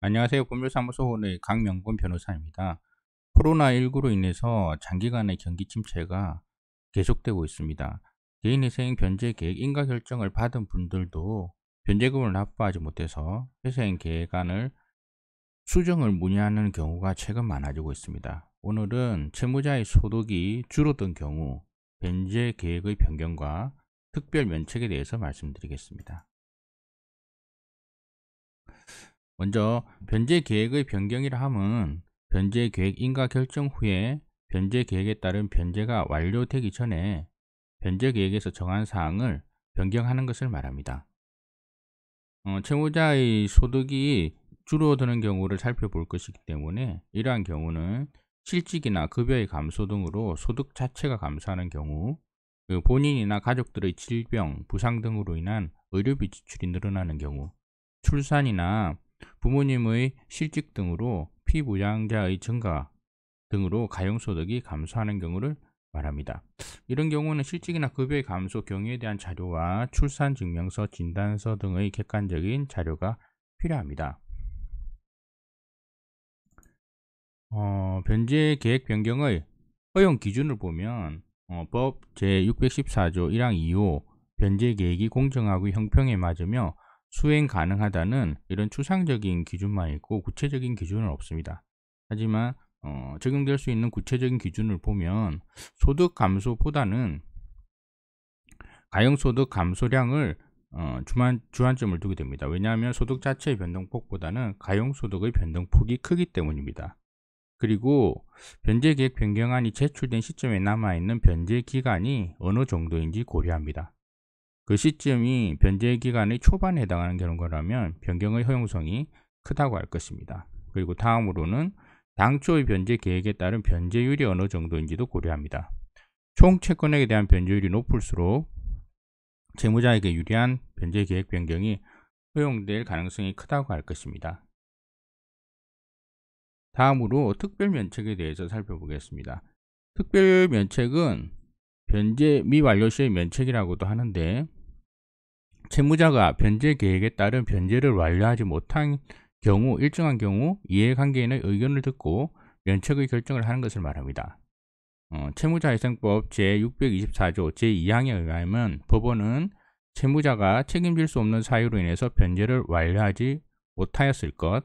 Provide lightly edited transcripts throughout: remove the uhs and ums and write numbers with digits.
안녕하세요. 법률사무소의 강명곤 변호사입니다. 코로나19로 인해서 장기간의 경기 침체가 계속되고 있습니다. 개인회생 변제 계획 인가 결정을 받은 분들도 변제금을 납부하지 못해서 회생 계획안을 수정을 문의하는 경우가 최근 많아지고 있습니다. 오늘은 채무자의 소득이 줄어든 경우 변제 계획의 변경과 특별 면책에 대해서 말씀드리겠습니다. 먼저 변제 계획의 변경이라 함은 변제 계획 인가 결정 후에 변제 계획에 따른 변제가 완료되기 전에 변제 계획에서 정한 사항을 변경하는 것을 말합니다. 채무자의 소득이 줄어드는 경우를 살펴볼 것이기 때문에 이러한 경우는 실직이나 급여의 감소 등으로 소득 자체가 감소하는 경우, 본인이나 가족들의 질병, 부상 등으로 인한 의료비 지출이 늘어나는 경우, 출산이나 부모님의 실직 등으로 피부양자의 증가 등으로 가용소득이 감소하는 경우를 말합니다. 이런 경우는 실직이나 급여의 감소 경위에 대한 자료와 출산 증명서, 진단서 등의 객관적인 자료가 필요합니다. 변제 계획 변경의 허용 기준을 보면 법 제614조 1항 2호 변제 계획이 공정하고 형평에 맞으며 수행 가능하다는 이런 추상적인 기준만 있고 구체적인 기준은 없습니다. 하지만 적용될 수 있는 구체적인 기준을 보면 소득 감소보다는 가용소득 감소량을 주안점을 두게 됩니다. 왜냐하면 소득 자체의 변동폭보다는 가용소득의 변동폭이 크기 때문입니다. 그리고 변제계획 변경안이 제출된 시점에 남아있는 변제 기간이 어느 정도인지 고려합니다. 그 시점이 변제 기간의 초반에 해당하는 경우라면 변경의 허용성이 크다고 할 것입니다. 그리고 다음으로는 당초의 변제 계획에 따른 변제율이 어느 정도인지도 고려합니다. 총 채권액에 대한 변제율이 높을수록 채무자에게 유리한 변제 계획 변경이 허용될 가능성이 크다고 할 것입니다. 다음으로 특별면책에 대해서 살펴보겠습니다. 특별면책은 변제 미완료 시의 면책이라고도 하는데, 채무자가 변제 계획에 따른 변제를 완료하지 못한 경우, 일정한 경우 이해관계인의 의견을 듣고 면책의 결정을 하는 것을 말합니다. 채무자회생법 제624조 제2항에 의하면 법원은 채무자가 책임질 수 없는 사유로 인해서 변제를 완료하지 못하였을 것,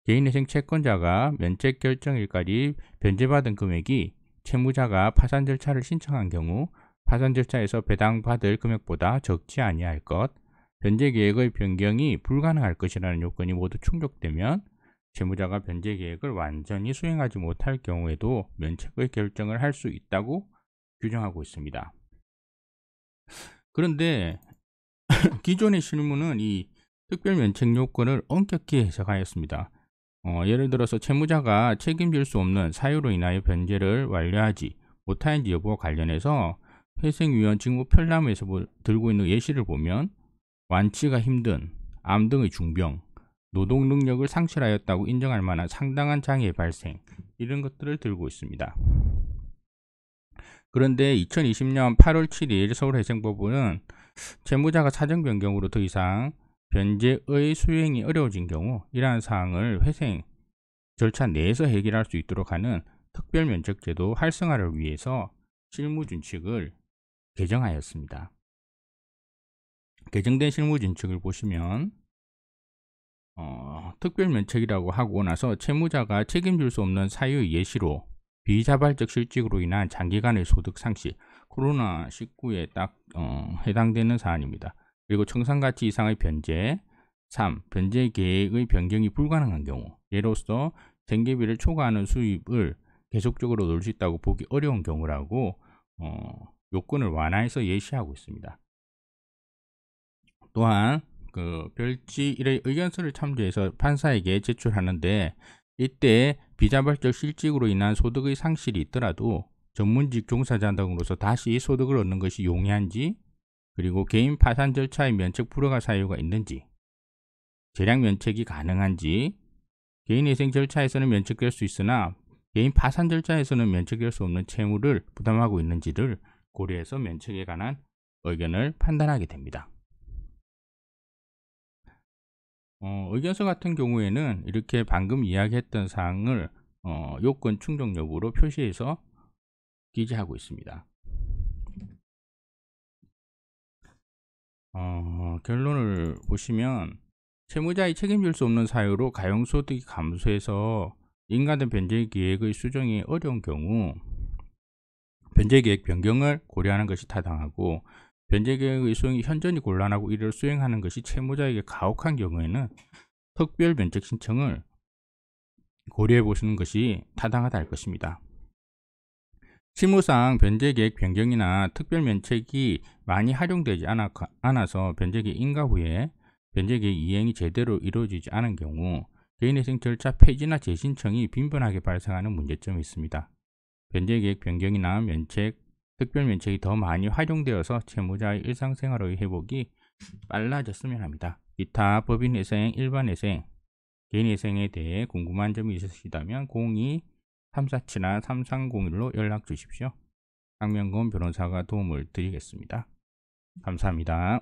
개인회생 채권자가 면책 결정일까지 변제받은 금액이 채무자가 파산 절차를 신청한 경우 파산 절차에서 배당받을 금액보다 적지 아니할 것, 변제 계획의 변경이 불가능할 것이라는 요건이 모두 충족되면 채무자가 변제 계획을 완전히 수행하지 못할 경우에도 면책의 결정을 할 수 있다고 규정하고 있습니다. 그런데 기존의 실무는 이 특별면책 요건을 엄격히 해석하였습니다. 예를 들어서 채무자가 책임질 수 없는 사유로 인하여 변제를 완료하지 못하는지 여부와 관련해서 회생위원 직무 편람에서 들고 있는 예시를 보면 완치가 힘든 암 등의 중병, 노동 능력을 상실하였다고 인정할 만한 상당한 장애 발생, 이런 것들을 들고 있습니다. 그런데 2020년 8월 7일 서울회생법원은 채무자가 사정 변경으로 더 이상 변제의 수행이 어려워진 경우 이러한 사항을 회생 절차 내에서 해결할 수 있도록 하는 특별면책제도 활성화를 위해서 실무준칙을 개정하였습니다. 개정된 실무준칙을 보시면 특별면책이라고 하고 나서 채무자가 책임질 수 없는 사유의 예시로 비자발적 실직으로 인한 장기간의 소득 상실, 코로나19에 딱 해당되는 사안입니다. 그리고 청산가치 이상의 변제, 3. 변제 계획의 변경이 불가능한 경우, 예로서 생계비를 초과하는 수입을 계속적으로 넣을 수 있다고 보기 어려운 경우라고 요건을 완화해서 예시하고 있습니다. 또한 별지 1의 의견서를 참조해서 판사에게 제출하는데, 이때 비자발적 실직으로 인한 소득의 상실이 있더라도 전문직 종사자 등으로서 다시 소득을 얻는 것이 용이한지, 그리고 개인 파산 절차의 면책 불허가 사유가 있는지, 재량 면책이 가능한지, 개인회생 절차에서는 면책될 수 있으나 개인 파산 절차에서는 면책될 수 없는 채무를 부담하고 있는지를 고려해서 면책에 관한 의견을 판단하게 됩니다. 의견서 같은 경우에는 이렇게 방금 이야기했던 사항을 요건 충족 여부로 표시해서 기재하고 있습니다. 결론을 보시면 채무자의 책임질 수 없는 사유로 가용소득이 감소해서 인가된 변제계획의 수정이 어려운 경우 변제계획 변경을 고려하는 것이 타당하고, 변제계획의 수행이 현저히 곤란하고 이를 수행하는 것이 채무자에게 가혹한 경우에는 특별 면책 신청을 고려해 보시는 것이 타당하다 할 것입니다. 실무상 변제계획 변경이나 특별 면책이 많이 활용되지 않아서 변제계획 인가 후에 변제계획 이행이 제대로 이루어지지 않은 경우 개인회생 절차 폐지나 재신청이 빈번하게 발생하는 문제점이 있습니다. 변제계획 변경이나 면책, 특별 면책이 더 많이 활용되어서 채무자의 일상생활의 회복이 빨라졌으면 합니다. 기타 법인회생, 일반회생, 개인회생에 대해 궁금한 점이 있으시다면 02-347-3301로 연락 주십시오. 강명곤 변호사가 도움을 드리겠습니다. 감사합니다.